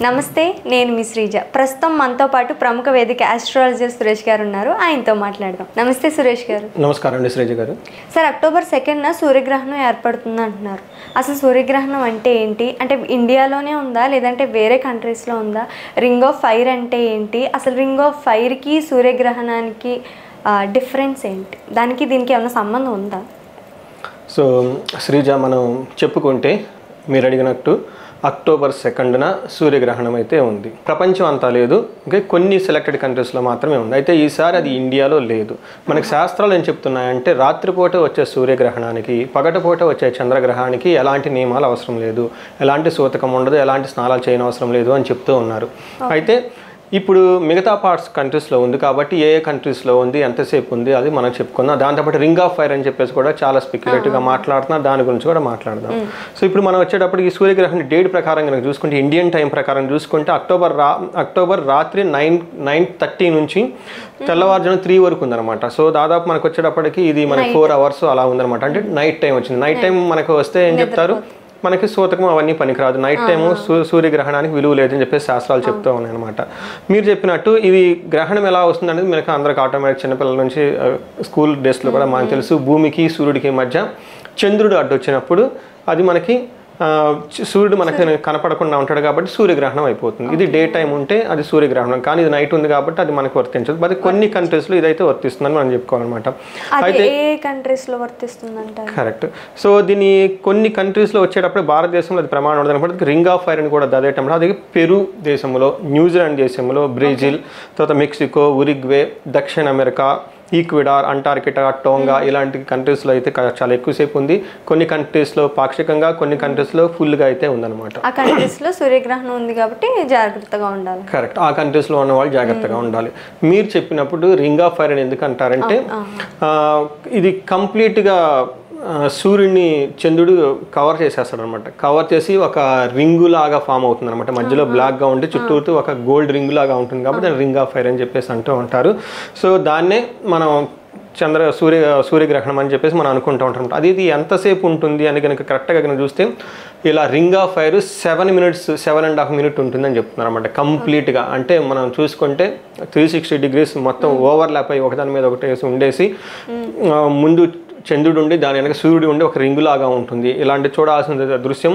నమస్తే, నేను మీ శ్రీజ. ప్రస్తుతం మనతో పాటు ప్రముఖ వేదిక ఆస్ట్రాలజర్ సురేష్ గారు ఉన్నారు. ఆయనతో మాట్లాడదాం. నమస్తే సురేష్ గారు. నమస్కారం అండి శ్రీజ గారు. సార్, అక్టోబర్ 2న సూర్యగ్రహణం ఏర్పడుతుంది అంటున్నారు. అసలు సూర్యగ్రహణం అంటే ఏంటి? అంటే ఇండియాలోనే ఉందా లేదంటే వేరే కంట్రీస్లో ఉందా? రింగ్ ఆఫ్ ఫైర్ అంటే ఏంటి? అసలు రింగ్ ఆఫ్ ఫైర్కి సూర్యగ్రహణానికి డిఫరెన్స్ ఏంటి? దానికి దీనికి ఏమైనా సంబంధం ఉందా? సో శ్రీజ, మనం చెప్పుకుంటే మీరు అడిగినట్టు అక్టోబర్ 2న సూర్యగ్రహణం అయితే ఉంది. ప్రపంచం అంతా లేదు, ఓకే, కొన్ని సెలెక్టెడ్ కంట్రీస్లో మాత్రమే ఉంది. అయితే ఈసారి అది ఇండియాలో లేదు. మనకి శాస్త్రాలు ఏం చెప్తున్నాయంటే రాత్రిపూట వచ్చే సూర్యగ్రహణానికి, పగటిపూట వచ్చే చంద్రగ్రహణానికి ఎలాంటి నియమాలు అవసరం లేదు, ఎలాంటి సూతకం ఉండదు, ఎలాంటి స్నానాలు చేయని అవసరం లేదు అని చెప్తూ ఉన్నారు. అయితే ఇప్పుడు మిగతా పార్ట్స్ కంట్రీస్లో ఉంది కాబట్టి ఏ కంట్రీస్లో ఉంది, ఎంతసేపు ఉంది అది మనం చెప్పుకుందాం. దాంతోపాటు రింగ్ ఆఫ్ ఫైర్ అని చెప్పేసి కూడా చాలా స్పెక్యులేటివ్గా మాట్లాడుతున్నా, దాని గురించి కూడా మాట్లాడదాం. సో ఇప్పుడు మనం వచ్చేటప్పుడు ఈ సూర్యగ్రహణం డేట్ ప్రకారం కనుక చూసుకుంటే, ఇండియన్ టైం ప్రకారం చూసుకుంటే అక్టోబర్ రాత్రి 9:30 నుంచి తెల్లవారుజామున 3 వరకు ఉందన్నమాట. సో దాదాపు మనకు వచ్చేటప్పటికి ఇది మనకి 4 hours అలా ఉందన్నమాట. అంటే నైట్ టైం వచ్చింది. నైట్ టైం మనకు వస్తే ఏం చెప్తారు, మనకి సూతకం అవన్నీ పనికిరాదు, నైట్ టైము సూర్యగ్రహణానికి విలువ లేదని చెప్పేసి శాస్త్రాలు చెప్తూ ఉన్నాయి అనమాట. మీరు చెప్పినట్టు ఇది గ్రహణం ఎలా వస్తుంది అనేది మనకి అందరికి ఆటోమేటిక్ చిన్నపిల్లల నుంచి స్కూల్ డేస్లో కూడా మనకు తెలుసు. భూమికి సూర్యుడికి మధ్య చంద్రుడు అడ్డొచ్చినప్పుడు అది మనకి సూర్యుడు మనకి కనపడకుండా ఉంటాడు కాబట్టి సూర్యగ్రహణం అయిపోతుంది. ఇది డే టైం ఉంటే అది సూర్యగ్రహణం, కానీ ఇది నైట్ ఉంది కాబట్టి అది మనకు వర్తించదు. మరి కొన్ని కంట్రీస్లో ఇదైతే వర్తిస్తుందని మనం చెప్పుకోవాలన్నమాట. అయితే ఏ కంట్రీస్లో వర్తిస్తుందంట? కరెక్ట్. సో దీన్ని కొన్ని కంట్రీస్లో వచ్చేటప్పుడు భారతదేశంలో అది ప్రమాణం ఉండదు అనమాట. రింగ్ ఆఫ్ ఫైర్ అని కూడా అదేటప్పుడు అది పెరు దేశంలో, న్యూజిలాండ్ దేశంలో, బ్రెజిల్, తర్వాత మెక్సికో, ఉరుగ్వే, దక్షిణ అమెరికా, ఈక్వెడార్, అంటార్కిటా, టోంగా ఇలాంటి కంట్రీస్లో అయితే చాలా ఎక్కువసేపు ఉంది. కొన్ని కంట్రీస్లో పాక్షికంగా, కొన్ని కంట్రీస్లో ఫుల్గా అయితే ఉందన్నమాట. ఆ కంట్రీస్లో సూర్యగ్రహణం ఉంది కాబట్టి జాగ్రత్తగా ఉండాలి. కరెక్ట్. ఆ కంట్రీస్లో ఉన్న వాళ్ళు జాగ్రత్తగా ఉండాలి. మీరు చెప్పినప్పుడు రింగ్ ఆఫ్ ఫైర్ అని ఎందుకు అంటారంటే ఇది కంప్లీట్గా సూర్యుడిని చంద్రుడు కవర్ చేసేస్తాడు అనమాట. కవర్ చేసి ఒక రింగు లాగా ఫామ్ అవుతుంది అనమాట. మధ్యలో బ్లాక్గా ఉండి చుట్టూతో ఒక గోల్డ్ రింగ్ లాగా ఉంటుంది కాబట్టి దాన్ని రింగ్ ఆఫ్ ఫైర్ అని చెప్పేసి అంటూ ఉంటారు. సో దాన్నే మనం సూర్యగ్రహణం అని చెప్పేసి మనం అనుకుంటూ ఉంటాం. అది ఇది ఎంతసేపు ఉంటుంది అని కనుక కరెక్ట్గా కనుక చూస్తే ఇలా ring of fire 7 minutes 7.5 minutes ఉంటుందని చెప్తున్నారు అనమాట కంప్లీట్గా. అంటే మనం చూసుకుంటే 360 degrees మొత్తం ఓవర్లాప్ అయ్యి ఒకదాని మీద ఒకటి వేసి ఉండేసి ముందు చంద్రుడు ఉండి దాని వెనక సూర్యుడు ఉండి ఒక రింగులాగా ఉంటుంది. ఇలాంటి చూడాల్సిన దృశ్యం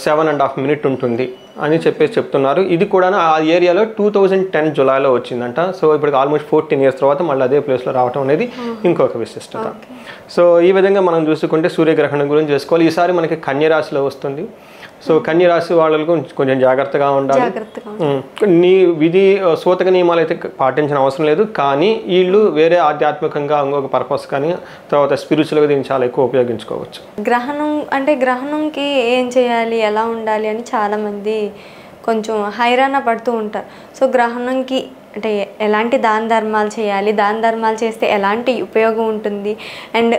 7.5 minutes ఉంటుంది అని చెప్పేసి చెప్తున్నారు. ఇది కూడా ఆ ఏరియాలో 2010 జులైలో వచ్చిందంట. సో ఇప్పుడు ఆల్మోస్ట్ 14 years తర్వాత మళ్ళీ అదే ప్లేస్లో రావడం అనేది ఇంకొక విశిష్టత. సో ఈ విధంగా మనం చూసుకుంటే సూర్యగ్రహణం గురించి చేసుకోవాలి. ఈసారి మనకి కన్యరాశిలో వస్తుంది. సో కన్యరాశి వాళ్ళకు కొంచెం జాగ్రత్తగా ఉండాలి. విధి సూతక నియమాలు అయితే పాటించిన అవసరం లేదు, కానీ వీళ్ళు వేరే ఆధ్యాత్మికంగా ఇంకొక పర్పస్ కానీ తర్వాత స్పిరిచువల్గా దీన్ని చాలా ఎక్కువ ఉపయోగించుకోవచ్చు. గ్రహణంకి ఏం చేయాలి, ఎలా ఉండాలి అని చాలామంది కొంచెం హైరాణ పడుతూ ఉంటారు. సో గ్రహణంకి అంటే ఎలాంటి దాన ధర్మాలు చేయాలి, దాన ధర్మాలు చేస్తే ఎలాంటి ఉపయోగం ఉంటుంది, అండ్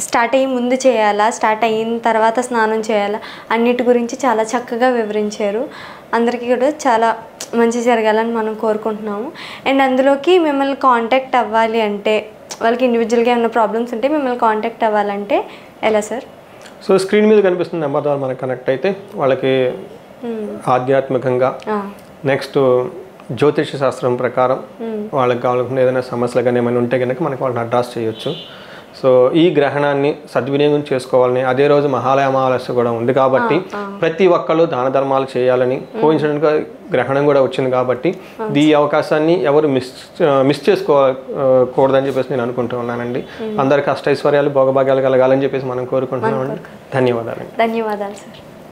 స్టార్ట్ అయ్యి ముందు చేయాలా, స్టార్ట్ అయిన తర్వాత స్నానం చేయాలా, అన్నిటి గురించి చాలా చక్కగా వివరించారు. అందరికీ కూడా చాలా మంచి జరగాలని మనం కోరుకుంటున్నాము. అండ్ అందులోకి మిమ్మల్ని కాంటాక్ట్ అవ్వాలి అంటే, వాళ్ళకి ఇండివిజువల్గా ఏమైనా ప్రాబ్లమ్స్ ఉంటే మిమ్మల్ని కాంటాక్ట్ అవ్వాలంటే ఎలా సార్? సో స్క్రీన్ మీద కనిపిస్తున్న నెంబర్ ద్వారా మనకు కనెక్ట్ అయితే వాళ్ళకి ఆధ్యాత్మికంగా, నెక్స్ట్ జ్యోతిష శాస్త్రం ప్రకారం వాళ్ళకి కావాలనుకున్న ఏదైనా సమస్యలు కానీ ఏమైనా ఉంటే కనుక మనకి వాళ్ళని అడ్రస్ చేయొచ్చు. సో ఈ గ్రహణాన్ని సద్వినియోగం చేసుకోవాలని, అదే రోజు మహాలయ అమావాస్య కూడా ఉంది కాబట్టి ప్రతి ఒక్కళ్ళు దాన ధర్మాలు చేయాలని, కోయిన్సిడెంట్గా గ్రహణం కూడా వచ్చింది కాబట్టి ఈ అవకాశాన్ని ఎవరు మిస్ చేసుకోకూడదని చెప్పేసి నేను అనుకుంటూ ఉన్నానండి. అందరికీ అష్టైశ్వర్యాలు భోగభాగ్యాలు కలగాలని చెప్పేసి మనం కోరుకుంటున్నామండి. ధన్యవాదాలు సార్.